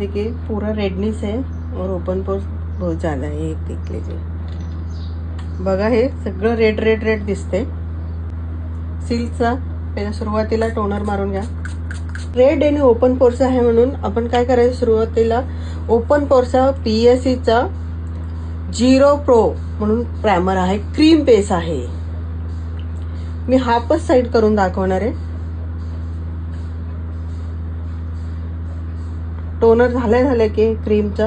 देखिए पूरा रेडनेस है और ओपन पोर्स बहुत ज़्यादा है। एक देख लीजिए, बघा हे सगळं रेड रेड रेड दिसते। सिल्कचा पहिला सुरुवातीला टोनर मारून घ्या। रेड आणि ओपन पोर्स आहे म्हणून आपण काय करायचं, सुरुवातीला ओपन पोर्सचा पीएससीचा 0 प्रो म्हणून प्रायमर आहे, क्रीम बेस आहे। मी हाफच साइड करून दाखवणार आहे। टोनर झाले की क्रीमचा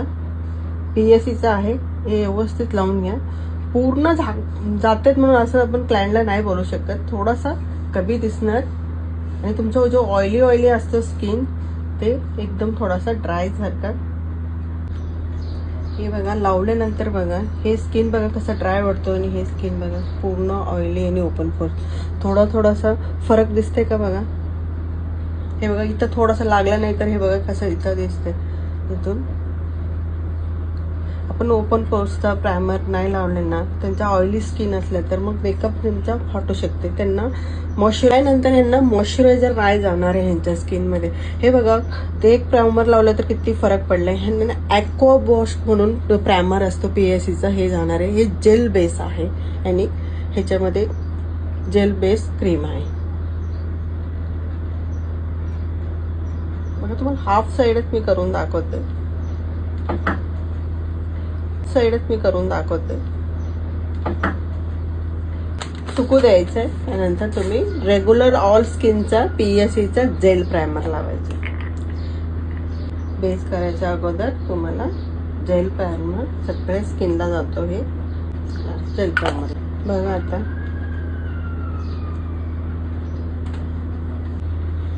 पीएससीचा आहे, हे व्यवस्थित लावून घ्या। पूर्ण जातेत म्हणून असं आपण क्लायंटला नाही बोलू शकत, थोडासा कमी दिसणार आणि तुमचा जो ऑइली असतो स्किन ते एकदम थोडासा ड्राय सारखा। हे बघा लावल्यानंतर बघा हे स्किन बघा कसं ड्राय वाटतो आणि हे स्किन बघा पूर्ण ऑइली आणि ओपन पोर्स। थोडासा फरक दिसते का बघा। हे बघा इथं थोडासा लागला नाही तर हे बघा कसं इथं दिसते। इथून आपण ओपन पोर्सचा प्रायमर नाही लावले ना, त्यांचा ऑइली स्किन असलं तर मग मेकअप त्यांचा फाटू शकते। त्यांना मॉइश्चरायझर नंतर यांना मॉइश्चरायझर नाही जाणार आहे यांच्या स्किनमध्ये। हे बघा ते एक प्रायमर लावलं तर किती फरक पडलाय। ह्यांना ॲक्वा वॉश म्हणून प्रायमर असतो पीएससीचा, हे जाणार आहे। हे जेल बेस आहे आणि ह्याच्यामध्ये जेल बेस क्रीम आहे। बघा तुम्हाला हाफ साइडच मी करून दाखवते, सुकू द्यायचंय। त्यानंतर तुम्ही रेग्युलर ऑल स्किनचा पीएससीचा जेल प्रायमर लावायचा। बेस करायच्या अगोदर तुम्हाला जेल प्रायमर सगळे स्किनला जातो। हे जेल प्रायमर बघा आता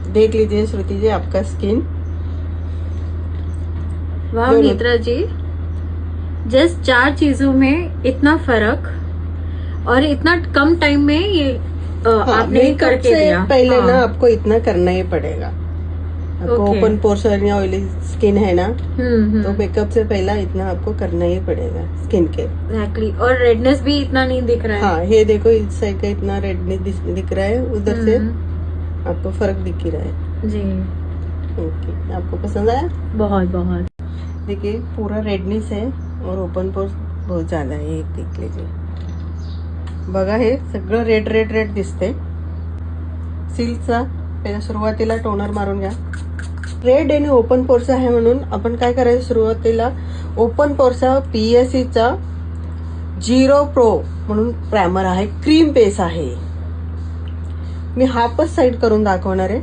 देख लीजिए श्रुति जी आपका स्किन। वाह नेत्रा जी, जस्ट 4 चीजों में इतना फर्क और इतना कम टाइम में ये आपने करके दिया। पहले ना आपको इतना करना ही पड़ेगा। आपको ओपन पोर्स और ऑयली स्किन है ना, तो मेकअप से पहला इतना आपको करना ही पड़ेगा स्किन के। एग्जैक्टली। और रेडनेस भी इतना नहीं दिख रहा है। हाँ ये देखो इस साइड का इतना रेडनेस दिख रहा है, उधर से आपको फर्क दिख ही रहा है जी। ओके, आपको पसंद आया? बहुत बहुत। देखिए पूरा रेडनेस है और ओपन पोर्स बहुत ज़्यादा है। एक देख लीजिए, बघा हे सगळं रेड रेड रेड दिसते। सिल्कचा पहिला सुरुवातीला टोनर मारून घ्या। रेड आणि ओपन पोर्स आहे म्हणून आपण काय करायचं, सुरुवातीला ओपन पोर्सचा पीएससीचा 0 प्रो म्हणून प्रायमर आहे, क्रीम बेस आहे। मी हाफच साइड करून दाखवणार आहे।